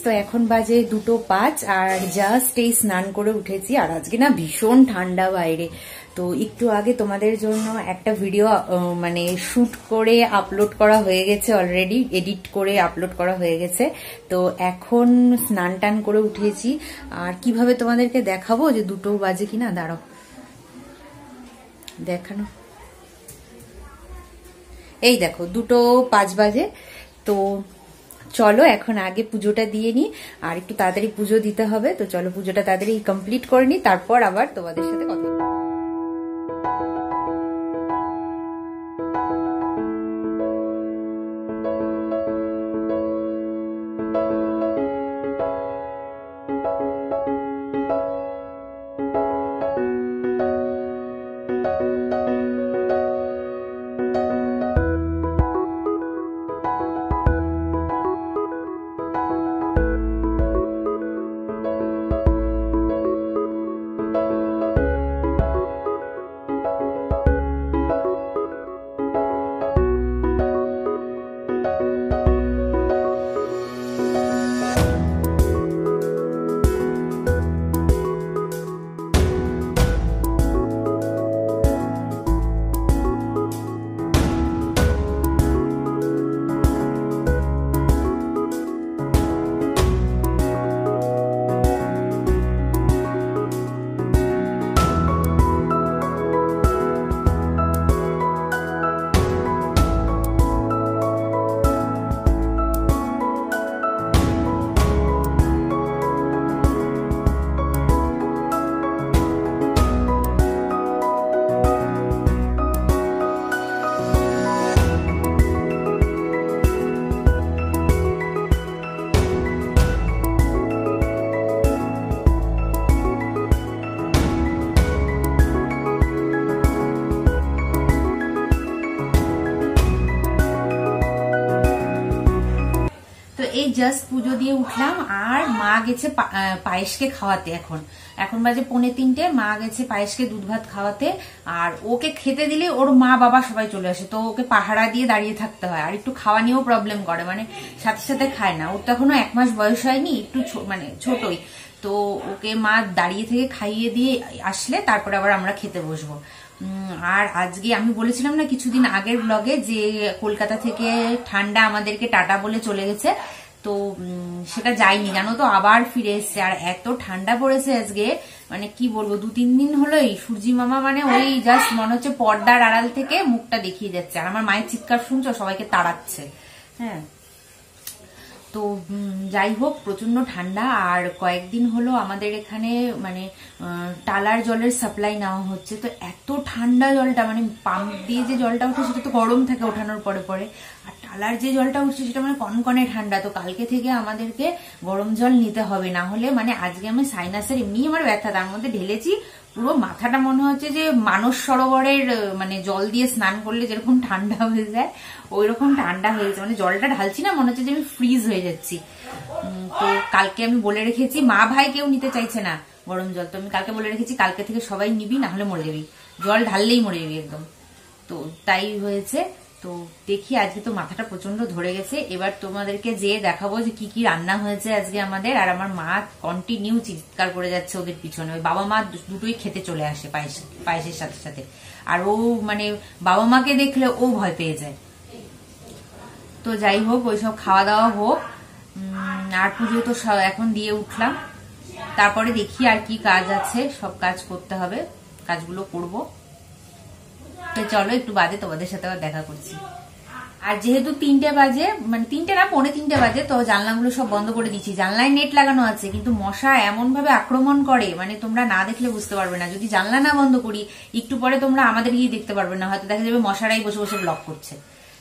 তো এখন বাজে 2:05 আর জাস্ট এই স্নান করে উঠেছি। আর আজকে না ভীষণ ঠান্ডা বাইরে। তো একটু আগে তোমাদের জন্য একটা ভিডিও মানে শুট করে আপলোড করা হয়ে গেছে, অলরেডি এডিট করে আপলোড করা হয়ে গেছে। তো এখন স্নান টান করে উঠেছি। আর কিভাবে তোমাদেরকে দেখাবো যে 2 বাজে কিনা, দাঁড়াও দেখানো। এই দেখো 2:05 বাজে। তো চলো এখন আগে পুজোটা দিয়ে নি, আর একটু তাড়াতাড়ি পুজো দিতে হবে। তো চলো পুজোটা তাড়াতাড়ি কমপ্লিট করে নি, তারপর আবার তোমাদের সাথে কথা বলবো। এই জাস্ট পুজো দিয়ে উঠলাম, আর মা গেছে পায়েসকে খাওয়াতে। এখন বাজে 2:45, মা গেছে পায়েসকে দুধ ভাত খাওয়াতে। আর ওকে খেতে দিলে ওর মা বাবা সবাই চলে আসে, তো ওকে পাহারা দিয়ে দাঁড়িয়ে থাকতে হয়। আর একটু খাওয়া নিয়েও প্রবলেম করে, মানে সাথে সাথে খায় না। ওর তো এখনো 1 মাস বয়স হয়নি, একটু মানে ছোটই। তো ওকে মা দাঁড়িয়ে থেকে খাইয়ে দিয়ে আসলে তারপরে আবার আমরা খেতে বসবো। আর আজকে আমি বলেছিলাম না কিছুদিন আগের ব্লগে যে কলকাতা থেকে ঠান্ডা আমাদেরকে টাটা বলে চলে গেছে, তো সেটা যায়নি জানো তো, আবার ফিরে এসছে। আর এত ঠান্ডা পড়েছে আজকে, মানে কি বলবো, 2-3 দিন হলো এই সূর্যি মামা মানে ওই জাস্ট মনে হচ্ছে পর্দার আড়াল থেকে মুখটা দেখিয়ে যাচ্ছে। আর আমার মায়ের চিৎকার শুনছো, সবাইকে তাড়াচ্ছে। হ্যাঁ, তো যাই হোক প্রচন্ড ঠান্ডা। আর কয়েকদিন হলো আমাদের এখানে মানে টালার জলের সাপ্লাই নেওয়া হচ্ছে। তো এত ঠান্ডা জলটা, মানে পাম্প দিয়ে যে জলটা উঠে সেটা তো গরম থাকে ওঠানোর পরে পরে, আর টালার যে জলটা উঠছে সেটা মানে কনকনে ঠান্ডা। তো কালকে থেকে আমাদেরকে গরম জল নিতে হবে, না হলে মানে আজকে আমি সাইনাসের এমনি আমার ব্যথা, তার মধ্যে ঢেলেছি পুরো মাথাটা মনে হচ্ছে যে মানস সরোবরের মানে জল দিয়ে স্নান করলে যেরকম ঠান্ডা হয়ে যায় ওই রকম ঠান্ডা হয়েছে। মানে জলটা ঢালছি না, মনে হচ্ছে যে আমি ফ্রিজ হয়ে যাচ্ছি। তো কালকে আমি বলে রেখেছি, মা ভাই কেউ নিতে চাইছে না গরম জল, তো আমি কালকে বলে রেখেছি কালকে থেকে সবাই নিবি, না হলে মরে যাবি, জল ঢাললেই মরে যাবি একদম। তো তাই হয়েছে। তো দেখি, আজকে তো মাথাটা প্রচন্ড ধরে গেছে। এবার তোমাদেরকে যেয়ে দেখাবো যে কি কি রান্না হয়েছে আজকে আমাদের। আর আমার মা কন্টিনিউ চিৎকার করে যাচ্ছে ওদের পিছনে। ওই বাবা মা দুটোই খেতে চলে আসে পায়েসের সাথে সাথে। আর ও মানে বাবা মাকে দেখলে ও ভয় পেয়ে যায়। তো যাই হোক, ওইসব খাওয়া দাওয়া হোক। আর পুজো তো এখন দিয়ে উঠলাম, তারপরে দেখি আর কি কাজ আছে, সব কাজ করতে হবে, কাজগুলো করব। তো চলো একটু বাদে তোমাদের সাথে আবার দেখা করছি। আর যেহেতু 3টে বাজে, মানে 3টে না 2:45 বাজে, তো জানলাগুলো সব বন্ধ করে দিচ্ছি। জানলায় নেট লাগানো আছে, কিন্তু মশা এমন ভাবে আক্রমণ করে, মানে তোমরা না দেখলে বুঝতে পারবে না। যদি জানলা না বন্ধ করি একটু পরে তোমরা আমাদের গিয়ে দেখতে পারবে না, হয়তো দেখা যাবে মশারাই বসে বসে ব্লক করছে।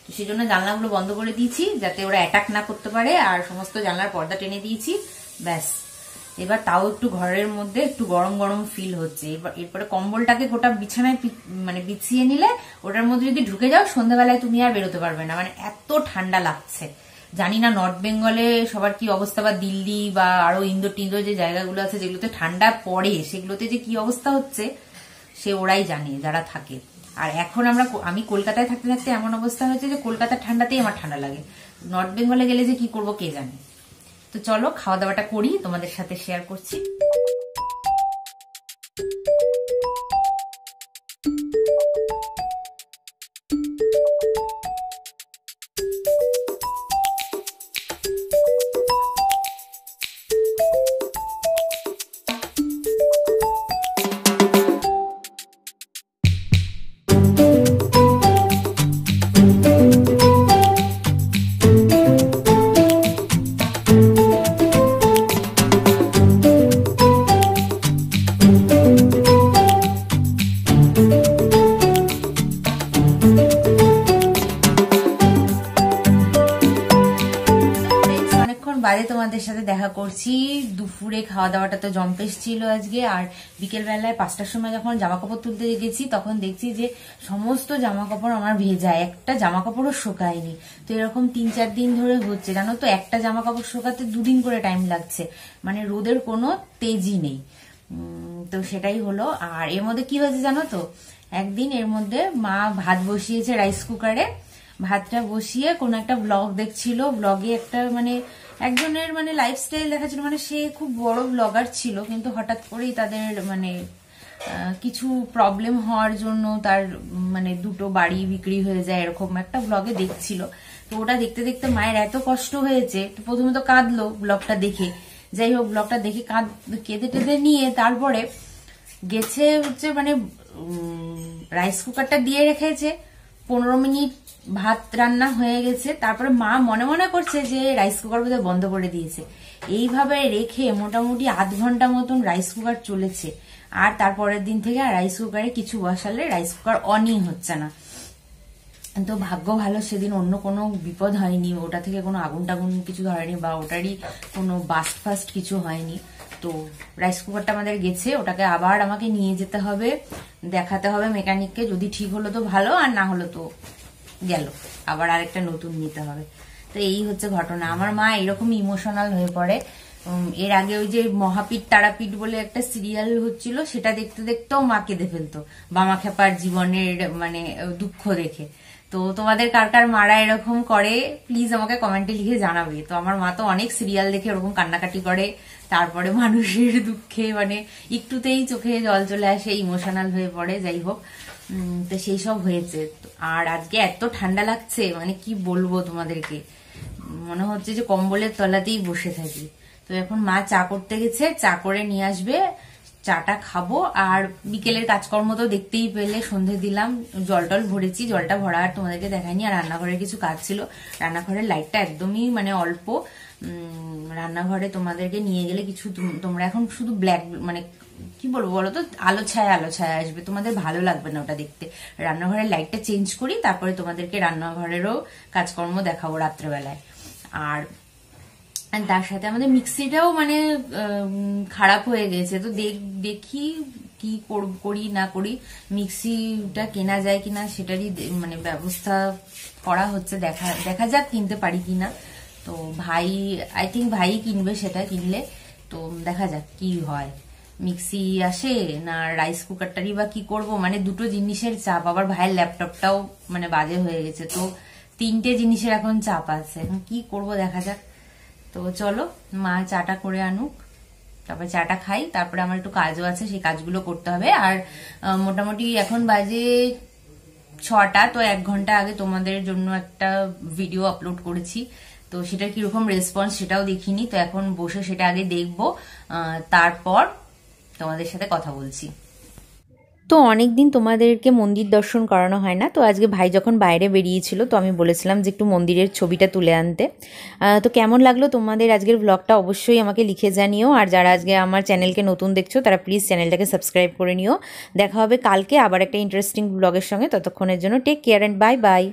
তো সেই জন্য জানলাগুলো বন্ধ করে দিয়েছি, যাতে ওরা অ্যাটাক না করতে পারে। আর সমস্ত জানলার পর্দা টেনে দিয়েছি, ব্যাস। এবার তাও একটু ঘরের মধ্যে একটু গরম গরম ফিল হচ্ছে। এরপরে কম্বলটাকে গোটা বিছানায় মানে বিছিয়ে নিলে ওটার মধ্যে যদি ঢুকে যাও সন্ধ্যাবেলায় তুমি আর বেরোতে পারবে না, মানে এত ঠান্ডা লাগছে। জানি না নর্থ বেঙ্গলে সবার কি অবস্থা, বা দিল্লি বা আরো ইন্দোর টিন্দোর যে জায়গাগুলো আছে যেগুলোতে ঠান্ডা পড়ে সেগুলোতে যে কি অবস্থা হচ্ছে সে ওরাই জানে যারা থাকে। আর এখন আমি কলকাতায় থাকতে থাকতে এমন অবস্থা হয়েছে যে কলকাতার ঠান্ডাতেই আমার ঠান্ডা লাগে, নর্থ বেঙ্গলে গেলে যে কি করবো কে জানে। তো চলো খাওয়া দাওয়াটা করি, তোমাদের সাথে শেয়ার করছি। বাদে তোমাদের সাথে দেখা করছি। দুপুরে খাওয়া দাওয়াটা তো জম্পেশ ছিল আজকে। আর বিকেল বেলায় 5টার সময় যখন জামা কাপড় তুলতে গেছি তখন দেখছি যে সমস্ত জামা কাপড় আমার ভেজা, একটা জামা কাপড়ও শোকায়নি। তো এরকম 3-4 দিন ধরে হচ্ছে, জানো তো, একটা জামা কাপড় শোকাতে 2 দিন করে টাইম লাগছে, মানে রোদের কোনো তেজি নেই। তো সেটাই হলো। আর এর মধ্যে কি হয়েছে জানো তো, একদিন এর মধ্যে মা ভাত বসিয়েছে রাইস কুকারে, ভাতটা বসিয়ে কোন একটা ব্লগ দেখছিল, ব্লগে একটা মানে একজনের মানে লাইফস্টাইল দেখাচ্ছিল, মানে সে খুব বড় ব্লগার ছিল, কিন্তু হঠাৎ করেই তাদের মানে কিছু প্রবলেম হওয়ার জন্য তার মানে 2টো বাড়ি বিক্রি হয়ে যায়, এরকম একটা ব্লগে দেখছিল। তো ওটা দেখতে দেখতে মায়ের এত কষ্ট হয়েছে, প্রথমে তো কাঁদলো ব্লগটা দেখে, যাই হোক ব্লগটা দেখে কেঁদে টেঁদে নিয়ে তারপরে গেছে হচ্ছে মানে রাইস কুকারটা দিয়ে রেখেছে, 15 মিনিট ভাত রান্না হয়ে গেছে। তারপরে মা মনে মনে করছে যে রাইস কুকার বোধহয় বন্ধ করে দিয়েছে, এইভাবে রেখে মোটামুটি আধ ঘন্টা মতন রাইস কুকার চলেছে। আর তারপরের দিন থেকে রাইস কুকারে কিছু বসালে রাইস কুকার অনই হচ্ছে না। তো ভাগ্য ভালো সেদিন অন্য কোনো বিপদ হয়নি, ওটা থেকে কোনো আগুন টাগুন কিছু ধরেনি বা ওটারই কোনো বাস্ট ফাস্ট কিছু হয়নি। তো রাইস কুকারটা আমাদের গেছে, ওটাকে আবার আমাকে নিয়ে যেতে হবে, দেখাতে হবে মেকানিককে, যদি ঠিক হলো তো ভালো, আর না হলো তো গেল, আবার আরেকটা নতুন নিতে হবে। তো এই হচ্ছে ঘটনা। আমার মা এরকম ইমোশনাল হয়ে পড়ে। এর আগে ওই যে মহাপীঠ তারাপীঠ বলে একটা সিরিয়াল হচ্ছিল, সেটা দেখতে দেখতেও মা কেঁদে ফেলতো বামা খেপার জীবনের মানে দুঃখ দেখে। তো তোমাদের কার কার মারা এরকম করে প্লিজ আমাকে কমেন্টে লিখে জানাবে। তো আমার মা তো অনেক সিরিয়াল দেখে ওরকম কান্নাকাটি করে, তারপরে মানুষের দুঃখে মানে একটুতেই চোখে জল চলে আসে, ইমোশনাল হয়ে পড়ে। যাই হোক, তো সেই সব হয়েছে। আর আজকে এত ঠান্ডা লাগছে, মানে কি বলবো তোমাদেরকে, মনে হচ্ছে যে কম্বলের তলাতেই বসে থাকি। তো এখন মা চা করতে গেছে, চা করে নিয়ে আসবে, চাটা খাবো। আর বিকেলের কাজকর্ম তো দেখতেই পেলে, সন্ধে দিলাম, জল টল ভরেছি, জলটা ভরা আর তোমাদেরকে দেখাইনি। আর রান্নাঘরের কিছু কাজ ছিল, রান্নাঘরের লাইটটা একদমই মানে অল্প, রান্নাঘরে তোমাদেরকে নিয়ে গেলে কিছু তোমরা এখন শুধু ব্ল্যাক মানে কি বলবো বলো তো, আলো ছায়া আসবে, তোমাদের ভালো লাগবে না ওটা দেখতে। রান্নাঘরের লাইটটা চেঞ্জ করি, তারপরে তোমাদেরকে রান্নাঘরেরও কাজকর্ম দেখাবো রাত্রেবেলায়। আর তার সাথে আমাদের মিক্সিটাও মানে খারাপ হয়ে গেছে, তো দেখি কি করি না করি, মিক্সিটা কেনা যায় কিনা সেটারই মানে ব্যবস্থা করা হচ্ছে, দেখা যাক কিনতে পারি কিনা। তো ভাই আই থিঙ্ক ভাই কিনবে, সেটা কিনলে তো দেখা যাক কি হয়, মিক্সি আসে না রাইস কুকারটারই বা কি করব, মানে দুটো জিনিসের চাপ। আবার ভাইয়ের ল্যাপটপটাও মানে বাজে হয়ে গেছে, তো 3টে জিনিসের এখন চাপ আছে, এখন কি করব দেখা যাক। তো চলো মা চাটা করে আনুক, তারপরে চাটা খাই, তারপরে আমার একটু কাজও আছে, সেই কাজগুলো করতে হবে। আর মোটামুটি এখন বাজে 6টা, তো 1 ঘন্টা আগে তোমাদের জন্য একটা ভিডিও আপলোড করেছি, তো সেটা কিরকম রেসপন্স সেটাও দেখিনি। তো এখন বসে সেটা আগে দেখবো, তারপর তোমাদের সাথে কথা বলছি। তো অনেকদিন তোমাদেরকে মন্দির দর্শন করানো হয় না, তো আজকে ভাই যখন বাইরে বেরিয়েছিল তো আমি বলেছিলাম যে একটু মন্দিরের ছবিটা তুলে আনতে। তো কেমন লাগলো তোমাদের আজকের ব্লগটা অবশ্যই আমাকে লিখে জানিও। আর যারা আজকে আমার চ্যানেলকে নতুন দেখছো তারা প্লিজ চ্যানেলটাকে সাবস্ক্রাইব করে নিও। দেখা হবে কালকে আবার একটা ইন্টারেস্টিং ব্লগের সঙ্গে, ততক্ষণের জন্য take care and bye by.